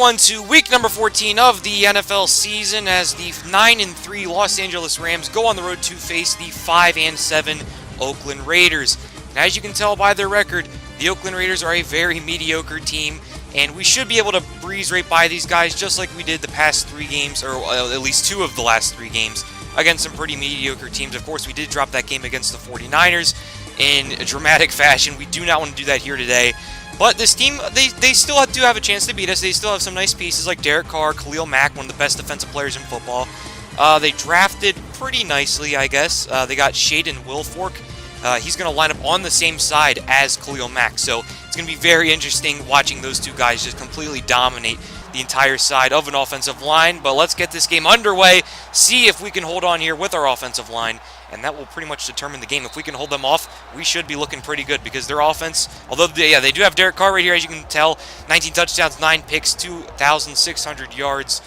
everyone, to week number 14 of the NFL season as the 9-3 Los Angeles Rams go on the road to face the 5-7 Oakland Raiders. And as you can tell by their record, the Oakland Raiders are a very mediocre team, and we should be able to breeze right by these guys just like we did the past 3 games, or at least 2 of the last 3 games, against some pretty mediocre teams. Of course, we did drop that game against the 49ers in a dramatic fashion. We do not want to do that here today. But this team, they still do have a chance to beat us. They still have some nice pieces like Derek Carr, Khalil, Mack, one of the best defensive players in football. They drafted pretty nicely, I guess. They got Shaden Wilfork. He's going to line up on the same side as Khalil Mack. So it's going to be very interesting watching those two guys just completely dominate the entire side of an offensive line. But let's get this game underway, see if we can hold on here with our offensive line, and that will pretty much determine the game. If we can hold them off, we should be looking pretty good because their offense, although they do have Derek Carr right here, as you can tell, 19 touchdowns, 9 picks, 2,600 yards.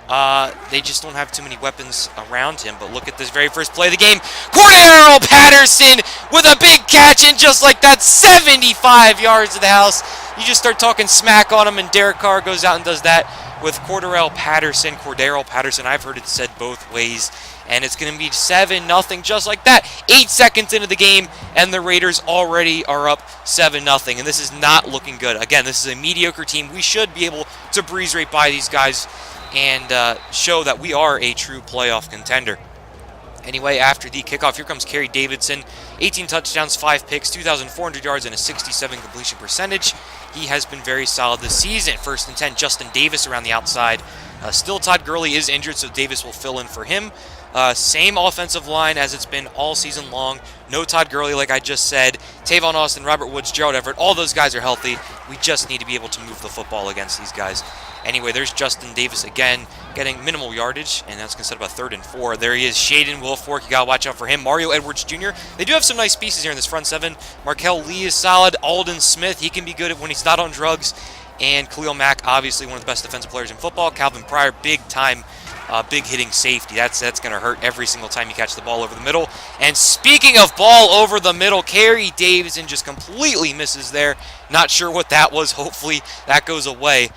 They just don't have too many weapons around him. But look at this very first play of the game. Cordero Patterson with a big catch, and just like that, 75 yards to the house. You just start talking smack on him, and Derek Carr goes out and does that with Cordero Patterson. I've heard it said both ways. And it's going to be 7-0 just like that. 8 seconds into the game, and the Raiders already are up 7-0. And this is not looking good. Again, this is a mediocre team. We should be able to breeze right by these guys and show that we are a true playoff contender. Anyway, after the kickoff, here comes Kerry Davidson. 18 touchdowns, 5 picks, 2,400 yards, and a 67 completion percentage. He has been very solid this season. 1st and 10, Justin Davis around the outside. Still, Todd Gurley is injured, so Davis will fill in for him. Same offensive line as it's been all season long. No Todd Gurley, like I just said. Tavon Austin, Robert Woods, Gerald Everett, all those guys are healthy. We just need to be able to move the football against these guys. Anyway, there's Justin Davis again, getting minimal yardage, and that's going to set up a 3rd and 4. There he is, Shaden Wilfork. You got to watch out for him. Mario Edwards Jr. They do have some nice pieces here in this front 7. Markel Lee is solid. Alden Smith, he can be good when he's not on drugs. And Khalil Mack, obviously one of the best defensive players in football. Calvin Pryor, big time. Big hitting safety. That's going to hurt every single time you catch the ball over the middle. And speaking of ball over the middle, Kerry Davidson just completely misses there. Not sure what that was. Hopefully that goes away.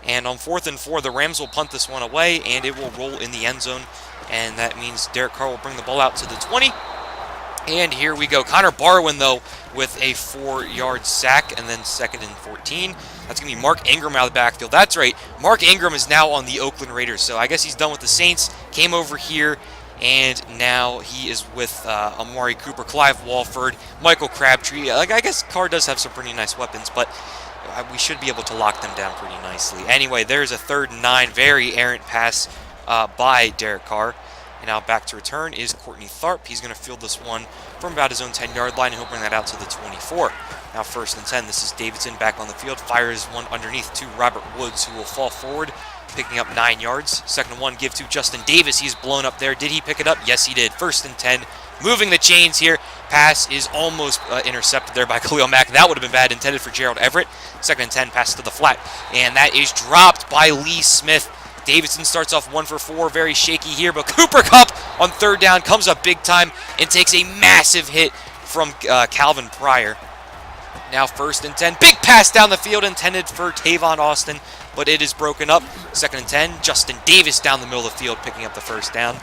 And on 4th and 4, the Rams will punt this one away, and it will roll in the end zone. And that means Derek Carr will bring the ball out to the 20. And here we go. Connor Barwin, though, with a 4-yard sack, and then 2nd and 14. That's going to be Mark Ingram out of the backfield. That's right. Mark Ingram is now on the Oakland Raiders. So I guess he's done with the Saints, came over here, and now he is with Amari Cooper, Clive Walford, Michael Crabtree. I guess Carr does have some pretty nice weapons, but we should be able to lock them down pretty nicely. Anyway, there's a 3rd and 9. Very errant pass by Derek Carr. And now back to return is Courtney Tharp. He's going to field this one from about his own 10-yard line, and he'll bring that out to the 24. Now 1st and 10. This is Davidson back on the field. Fires one underneath to Robert Woods, who will fall forward, picking up 9 yards. 2nd and 1, give to Justin Davis. He's blown up there. Did he pick it up? Yes, he did. 1st and 10. Moving the chains here. Pass is almost intercepted there by Khalil Mack. That would have been bad. Intended for Gerald Everett. 2nd and 10. Pass to the flat. And that is dropped by Lee Smith. Davidson starts off 1 for 4, very shaky here, but Cooper Kupp on 3rd down comes up big time and takes a massive hit from Calvin Pryor. Now 1st and 10, big pass down the field intended for Tavon Austin, but it is broken up. 2nd and 10, Justin Davis down the middle of the field picking up the 1st down.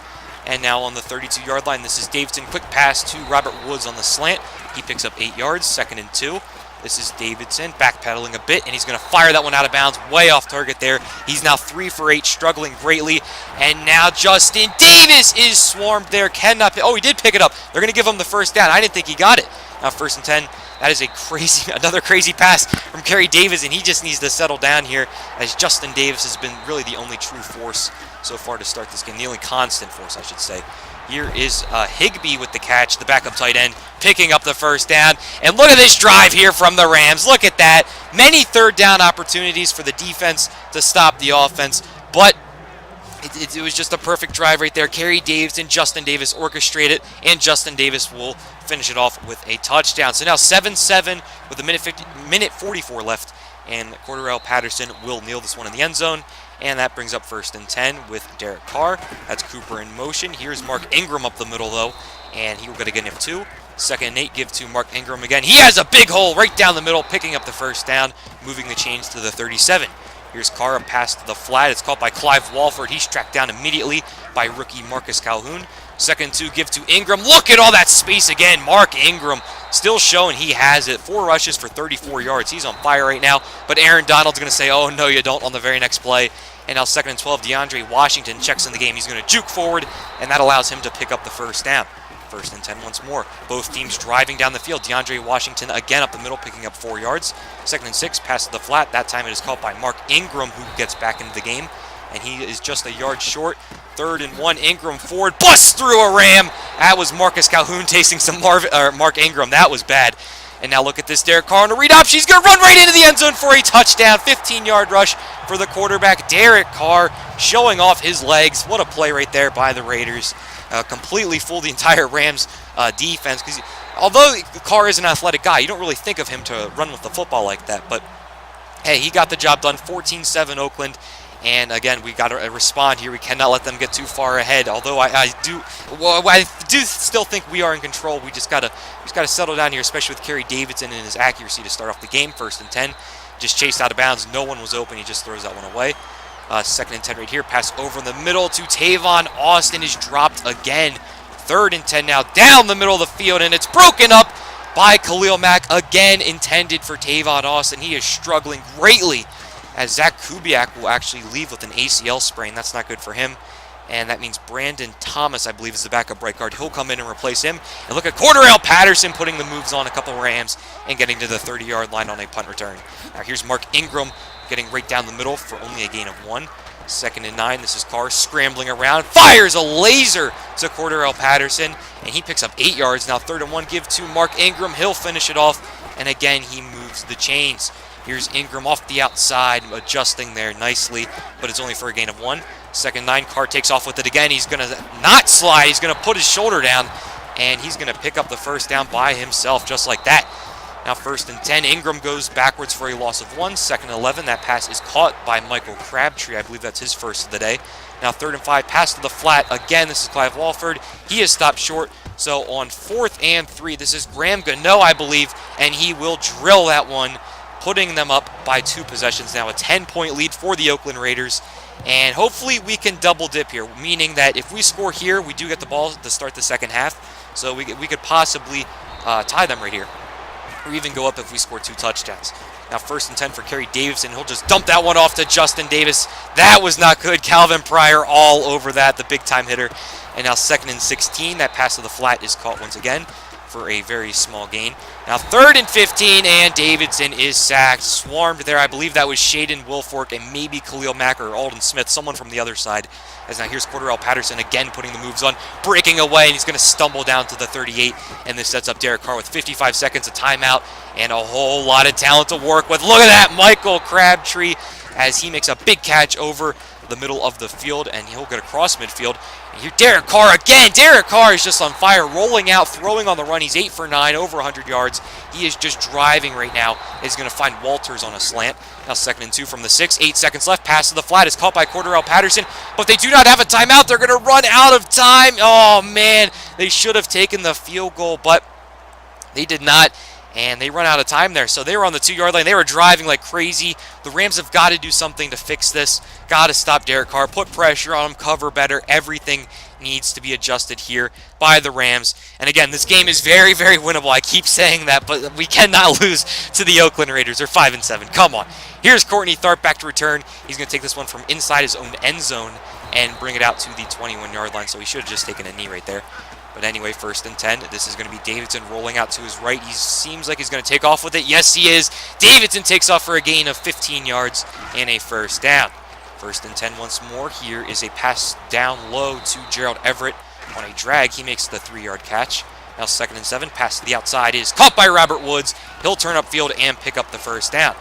And now on the 32-yard line, this is Davidson, quick pass to Robert Woods on the slant. He picks up 8 yards, 2nd and 2. This is Davidson backpedaling a bit, and he's going to fire that one out of bounds, way off target there. He's now 3 for 8, struggling greatly. And now Justin Davis is swarmed there. Cannot pick. Oh, he did pick it up. They're going to give him the 1st down. I didn't think he got it. Now 1st and 10. That is another crazy pass from Kerry Davis, and he just needs to settle down here, as Justin Davis has been really the only true force so far to start this game. The only constant force, I should say. Here is Higbee with the catch, the backup tight end, picking up the 1st down. And look at this drive here from the Rams. Look at that. Many 3rd down opportunities for the defense to stop the offense, but it was just a perfect drive right there. Kerry Davis and Justin Davis orchestrate it, and Justin Davis will finish it off with a touchdown. So now 7-7 with a minute 44 left, and Cordero Patterson will kneel this one in the end zone. And that brings up 1st and 10 with Derek Carr. That's Cooper in motion. Here's Mark Ingram up the middle, though, and he will get a gain of 2. 2nd and 8, give to Mark Ingram again. He has a big hole right down the middle, picking up the 1st down, moving the chains to the 37. Here's Carr, a pass to the flat. It's caught by Clive Walford. He's tracked down immediately by rookie Marcus Calhoun. 2nd and 2, give to Ingram. Look at all that space again. Mark Ingram still showing he has it. 4 rushes for 34 yards. He's on fire right now. But Aaron Donald's going to say, oh, no, you don't, on the very next play. And now 2nd and 12, DeAndre Washington checks in the game. He's going to juke forward, and that allows him to pick up the first down. 1st and 10 once more. Both teams driving down the field. DeAndre Washington again up the middle, picking up 4 yards. 2nd and 6, pass to the flat. That time it is caught by Mark Ingram, who gets back into the game. And he is just a yard short. 3rd and 1, Ingram forward, busts through a Ram. That was Marcus Calhoun tasting some Mark Ingram. That was bad. And now look at this, Derek Carr on a read option. He's going to run right into the end zone for a touchdown. 15-yard rush for the quarterback, Derek Carr, showing off his legs. What a play right there by the Raiders. Completely fooled the entire Rams defense. Because although Carr is an athletic guy, you don't really think of him to run with the football like that. But hey, he got the job done. 14-7 Oakland. And again, we got to respond here. We cannot let them get too far ahead. Although I do still think we are in control. We just gotta settle down here, especially with Kerry Davidson and his accuracy to start off the game. 1st and 10, just chased out of bounds. No one was open. He just throws that one away. 2nd and 10 right here. Pass over in the middle to Tavon Austin is dropped again. 3rd and 10 now, down the middle of the field, and it's broken up by Khalil Mack, again intended for Tavon Austin. He is struggling greatly, as Zach Kubiak will actually leave with an ACL sprain. That's not good for him. And that means Brandon Thomas, I believe, is the backup right guard. He'll come in and replace him. And look at Cordarrelle Patterson putting the moves on a couple of Rams and getting to the 30-yard line on a punt return. Now here's Mark Ingram getting right down the middle for only a gain of 1. 2nd and 9, this is Carr scrambling around. Fires a laser to Cordarrelle Patterson, and he picks up 8 yards. Now 3rd and 1, give to Mark Ingram. He'll finish it off, and again, he moves the chains. Here's Ingram off the outside, adjusting there nicely, but it's only for a gain of 1. 2nd 9, Carr takes off with it again. He's going to not slide. He's going to put his shoulder down, and he's going to pick up the first down by himself, just like that. Now 1st and 10, Ingram goes backwards for a loss of 1. 2nd and 11, that pass is caught by Michael Crabtree. I believe that's his first of the day. Now 3rd and 5, pass to the flat. Again, this is Clive Walford. He is stopped short. So on 4th and 3, this is Graham Gano, I believe, and he will drill that one, putting them up by 2 possessions now. A 10-point lead for the Oakland Raiders. And hopefully we can double dip here, meaning that if we score here, we do get the ball to start the second half. So we could possibly tie them right here, or even go up if we score 2 touchdowns. Now 1st and 10 for Kerry Davidson. He'll just dump that one off to Justin Davis. That was not good. Calvin Pryor all over that, the big-time hitter. And now 2nd and 16. That pass to the flat is caught once again for a very small gain. Now 3rd and 15, and Davidson is sacked. Swarmed there. I believe that was Shaden Wilfork and maybe Khalil Mack or Alden Smith, someone from the other side. As now here's Cordarrelle Patterson again putting the moves on, breaking away, and he's going to stumble down to the 38. And this sets up Derek Carr with 55 seconds of timeout and a whole lot of talent to work with. Look at that, Michael Crabtree, as he makes a big catch over the middle of the field, and he'll get across midfield. And here, Derek Carr again. Derek Carr is just on fire, rolling out, throwing on the run. He's 8 for 9, over 100 yards. He is just driving right now. He's going to find Walters on a slant. Now 2nd and 2 from the 6, 8 seconds left. Pass to the flat is caught by Cordarrelle Patterson, but they do not have a timeout. They're going to run out of time. Oh, man. They should have taken the field goal, but they did not. And they run out of time there. So they were on the 2-yard line. They were driving like crazy. The Rams have got to do something to fix this. Got to stop Derek Carr. Put pressure on him. Cover better. Everything needs to be adjusted here by the Rams. And again, this game is very, very winnable. I keep saying that, but we cannot lose to the Oakland Raiders. They're 5-7. Come on. Here's Courtney Tharp back to return. He's going to take this one from inside his own end zone and bring it out to the 21-yard line. So he should have just taken a knee right there. But anyway, 1st and 10. This is going to be Davidson rolling out to his right. He seems like he's going to take off with it. Yes, he is. Davidson takes off for a gain of 15 yards and a first down. 1st and 10 once more. Here is a pass down low to Gerald Everett. On a drag, he makes the 3-yard catch. Now 2nd and 7. Pass to the outside is caught by Robert Woods. He'll turn upfield and pick up the first down.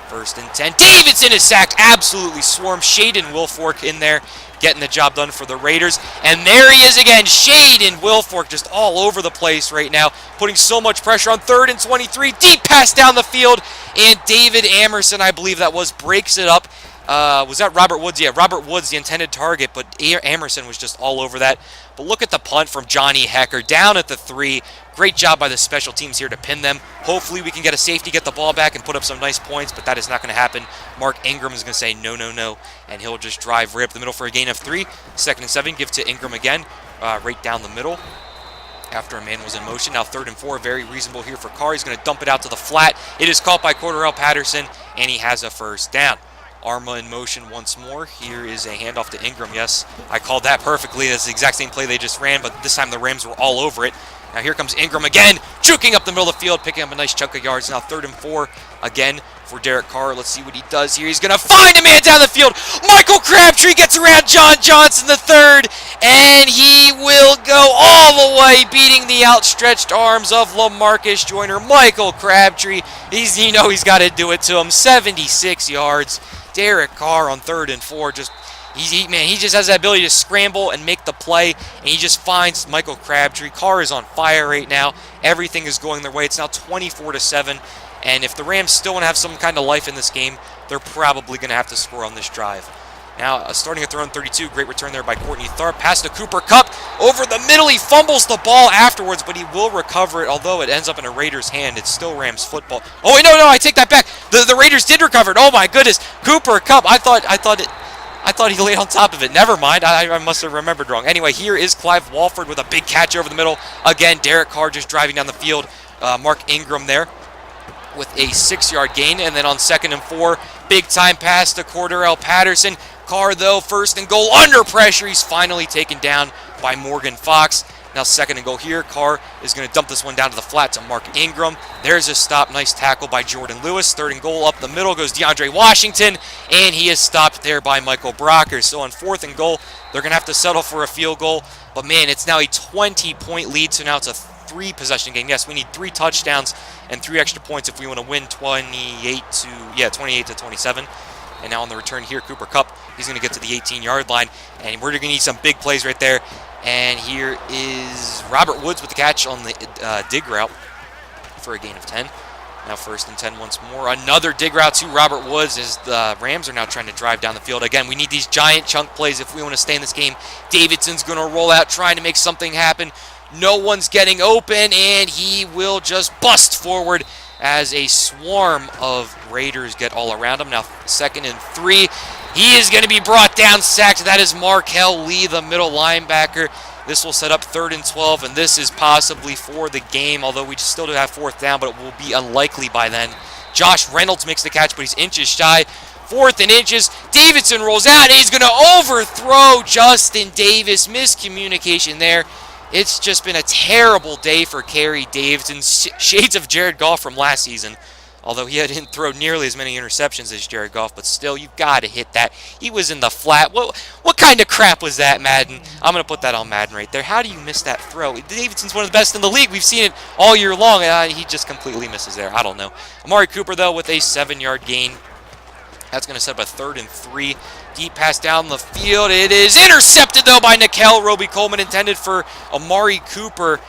1st and 10. Davidson is sacked. Absolutely swarmed. Shaden Wilfork in there, getting the job done for the Raiders. And there he is again. Shaden Wilfork just all over the place right now, putting so much pressure on 3rd and 23. Deep pass down the field, and David Amerson, I believe that was, breaks it up. Was that Robert Woods? Yeah, Robert Woods, the intended target, but Amerson was just all over that. But look at the punt from Johnny Hecker down at the 3. Great job by the special teams here to pin them. Hopefully we can get a safety, get the ball back, and put up some nice points, but that is not going to happen. Mark Ingram is going to say no, no, no, and he'll just drive right up the middle for a gain of 3. 2nd and 7, give to Ingram again, right down the middle. After a man was in motion. Now 3rd and 4, very reasonable here for Carr. He's going to dump it out to the flat. It is caught by Cordarrelle Patterson, and he has a first down. Arma in motion once more. Here is a handoff to Ingram. Yes, I called that perfectly. That's the exact same play they just ran, but this time the Rams were all over it. Now here comes Ingram again, juking up the middle of the field, picking up a nice chunk of yards. Now 3rd and 4 again for Derek Carr. Let's see what he does here. He's going to find a man down the field. Michael Crabtree gets around John Johnson the 3rd, and he will go all the way, beating the outstretched arms of LaMarcus Joyner. Michael Crabtree, he's got to do it to him. 76 yards. Derek Carr on 3rd and 4, he just has that ability to scramble and make the play, and he just finds Michael Crabtree. Carr is on fire right now. Everything is going their way. It's now 24-7, and if the Rams still want to have some kind of life in this game, they're probably going to have to score on this drive. Now, starting at their own 32, great return there by Courtney Tharp. Pass to Cooper Kupp over the middle. He fumbles the ball afterwards, but he will recover it, although it ends up in a Raiders' hand. It's still Rams football. Oh, wait, no, I take that back. The Raiders did recover it. Oh, my goodness. Cooper Kupp, I thought he laid on top of it. Never mind. I must have remembered wrong. Anyway, here is Clive Walford with a big catch over the middle. Again, Derek Carr just driving down the field. Mark Ingram there with a 6-yard gain. And then on 2nd and 4, big time pass to Cordarrelle Patterson. Carr, though, 1st and goal under pressure. He's finally taken down by Morgan Fox. Now 2nd and goal here. Carr is going to dump this one down to the flat to Mark Ingram. There's a stop. Nice tackle by Jordan Lewis. 3rd and goal up the middle goes DeAndre Washington, and he is stopped there by Michael Brocker. So on 4th and goal, they're going to have to settle for a field goal. But, man, it's now a 20-point lead, so now it's a 3-possession game. Yes, we need 3 touchdowns and 3 extra points if we want to win 28 to 27. And now on the return here, Cooper Kupp, he's going to get to the 18-yard line, and we're going to need some big plays right there. And here is Robert Woods with the catch on the dig route for a gain of 10. Now 1st and 10 once more. Another dig route to Robert Woods as the Rams are now trying to drive down the field. Again, we need these giant chunk plays if we want to stay in this game. Davidson's going to roll out trying to make something happen. No one's getting open, and he will just bust forward as a swarm of Raiders get all around him. Now 2nd and 3. He is going to be brought down, sacked. That is Markel Lee, the middle linebacker. This will set up 3rd and 12, and this is possibly for the game, although we still do have 4th down, but it will be unlikely by then. Josh Reynolds makes the catch, but he's inches shy. 4th and inches. Davidson rolls out, and he's going to overthrow Justin Davis. Miscommunication there. It's just been a terrible day for Kerry Davidson. Shades of Jared Goff from last season. Although he didn't throw nearly as many interceptions as Jared Goff, but still, you've got to hit that. He was in the flat. What kind of crap was that, Madden? I'm going to put that on Madden right there. How do you miss that throw? Davidson's one of the best in the league. We've seen it all year long. He just completely misses there. I don't know. Amari Cooper, though, with a 7-yard gain. That's going to set up a 3rd and 3. Deep pass down the field. It is intercepted, though, by Nikel Roby-Coleman, intended for Amari Cooper.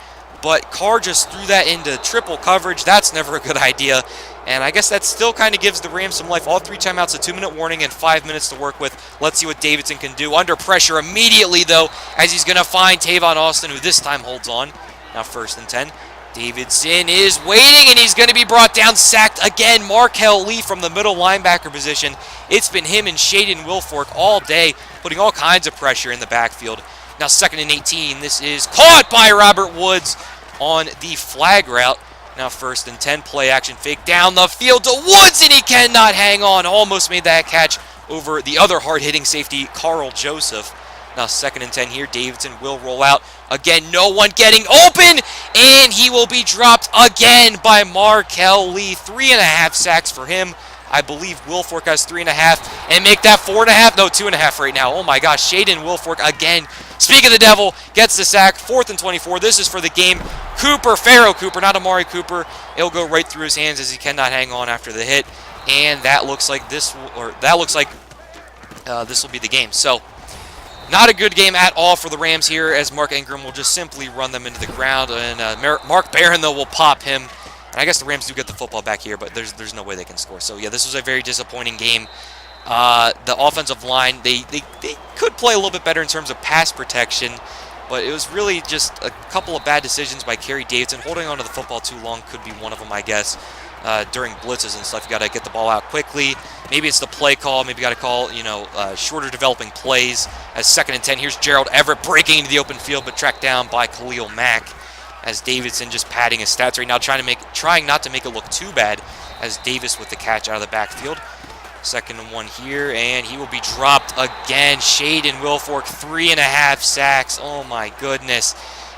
But Carr just threw that into triple coverage. That's never a good idea. And I guess that still kind of gives the Rams some life. All 3 timeouts, a 2-minute warning, and 5 minutes to work with. Let's see what Davidson can do. Under pressure immediately, though, as he's going to find Tavon Austin, who this time holds on. Now 1st and 10. Davidson is waiting, and he's going to be brought down, sacked again. Markel Lee from the middle linebacker position. It's been him and Shaden Wilfork all day, putting all kinds of pressure in the backfield. Now 2nd and 18. This is caught by Robert Woods on the flag route. Now 1st and 10, play action fake down the field to Woods, and he cannot hang on. Almost made that catch over the other hard-hitting safety, Carl Joseph. Now 2nd and 10 here, Davidson will roll out. Again, no one getting open, and he will be dropped again by Markel Lee. 3.5 sacks for him. I believe Wilfork has 3.5, and make that 4.5. No, 2.5 right now. Oh my gosh, Shaden Wilfork again. Speak of the devil, gets the sack. 4th and 24. This is for the game. Pharaoh Cooper, not Amari Cooper. It'll go right through his hands as he cannot hang on after the hit, and that looks like this will be the game. So, not a good game at all for the Rams here, as Mark Ingram will just simply run them into the ground, and Mark Barron, though, will pop him. And I guess the Rams do get the football back here, but there's no way they can score. So, yeah, this was a very disappointing game. The offensive line, they could play a little bit better in terms of pass protection, but it was really just a couple of bad decisions by Kerry Davidson. Holding onto the football too long could be one of them, I guess. During blitzes and stuff, you got to get the ball out quickly. Maybe it's the play call. Maybe you got to call, shorter developing plays as 2nd and 10. Here's Gerald Everett breaking into the open field, but tracked down by Khalil Mack as Davidson just padding his stats right now, trying not to make it look too bad as Davis with the catch out of the backfield. 2nd and 1 here, and he will be dropped again. Shaden Wilfork, 3.5 sacks. Oh my goodness.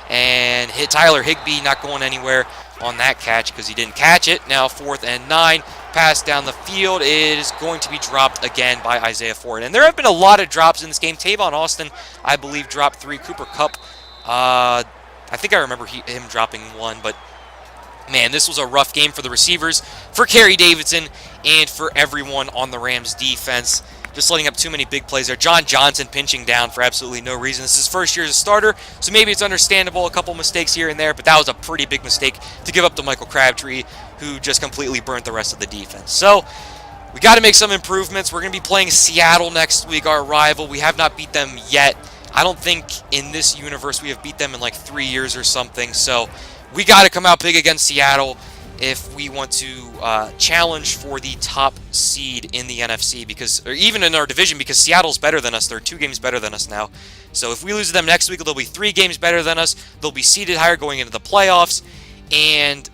And Tyler Higbee not going anywhere on that catch because he didn't catch it. Now 4th and 9. Pass down the field is going to be dropped again by Isaiah Ford. And there have been a lot of drops in this game. Tavon Austin, I believe, dropped 3. Cooper Kupp, I think I remember him dropping 1, but man, this was a rough game for the receivers, for Kerry Davidson, and for everyone on the Rams defense. Just letting up too many big plays there. John Johnson pinching down for absolutely no reason. This is his first year as a starter, so maybe it's understandable, a couple mistakes here and there, but that was a pretty big mistake to give up to Michael Crabtree, who just completely burnt the rest of the defense. So we got to make some improvements. We're going to be playing Seattle next week, our rival. We have not beat them yet. I don't think in this universe we have beat them in like 3 years or something, so we got to come out big against Seattle if we want to challenge for the top seed in the NFC, or even in our division, because Seattle's better than us. They're 2 games better than us now. So if we lose to them next week, they'll be 3 games better than us. They'll be seeded higher going into the playoffs, and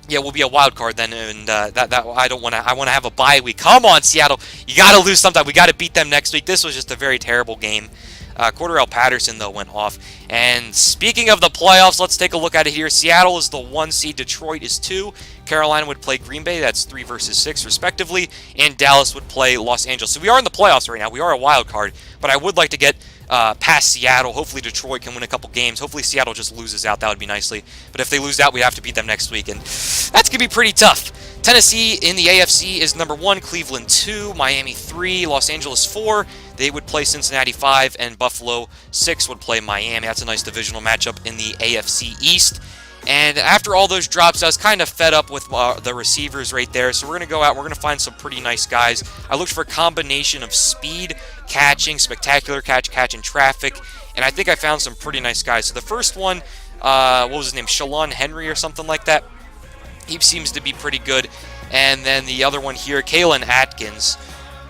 we'll be a wild card then. And that I don't want to. I want to have a bye week. Come on, Seattle, you got to lose sometime. We got to beat them next week. This was just a very terrible game. Cordarrelle Patterson, though, went off. And speaking of the playoffs, let's take a look at it here. Seattle is the 1 seed. Detroit is 2. Carolina would play Green Bay. That's 3 versus 6, respectively. And Dallas would play Los Angeles. So we are in the playoffs right now. We are a wild card. But I would like to get past Seattle. Hopefully Detroit can win a couple games. Hopefully Seattle just loses out. That would be nicely. But if they lose out, we have to beat them next week. And that's going to be pretty tough. Tennessee in the AFC is number 1. Cleveland 2. Miami 3. Los Angeles 4. They would play Cincinnati 5, and Buffalo 6 would play Miami. That's a nice divisional matchup in the AFC East. And after all those drops, I was kind of fed up with the receivers right there. So we're going to go out. We're going to find some pretty nice guys. I looked for a combination of speed, catching, spectacular catch in traffic. And I think I found some pretty nice guys. So the first one, what was his name? Shalon Henry or something like that. He seems to be pretty good. And then the other one here, Kalen Atkins.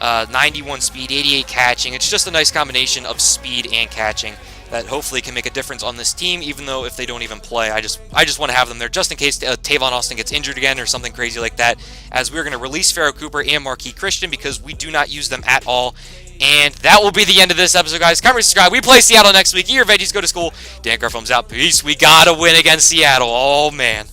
91 speed, 88 catching. It's just a nice combination of speed and catching that hopefully can make a difference on this team, even though if they don't even play. I just want to have them there just in case Tavon Austin gets injured again or something crazy like that, as we're going to release Pharaoh Cooper and Marquis Christian because we do not use them at all. And that will be the end of this episode, guys. Comment, subscribe. We play Seattle next week. Eat your veggies, go to school. Dan Carr films out. Peace. We got to win against Seattle. Oh, man.